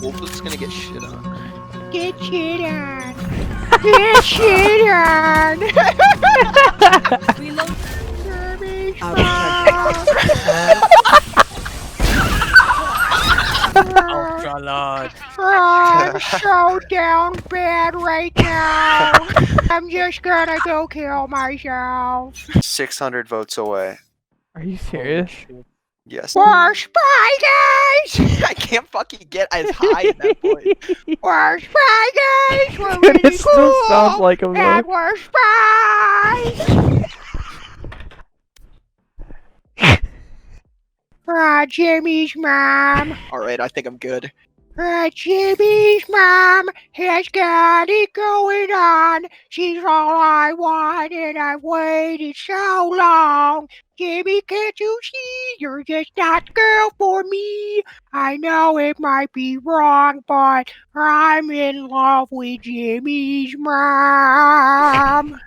Wolf is gonna get shit on. Get shit on. Get shit on. Reload. Jeremy's Out Ultra Lord. I'm so down bad right now. I'm just gonna go kill myself. 600 votes away. Are you serious? Yes. We're spiders! I can't fucking get as high at that point. We're spiders! We're Dude, really it still cool! sounds like him though. And we're spies! Jimmy's mom. Alright, I think I'm good. Jimmy's mom has got it going on. She's all I want, and I've waited so long. Jimmy, can't you see? You're just not the girl for me. I know it might be wrong, but I'm in love with Jimmy's mom.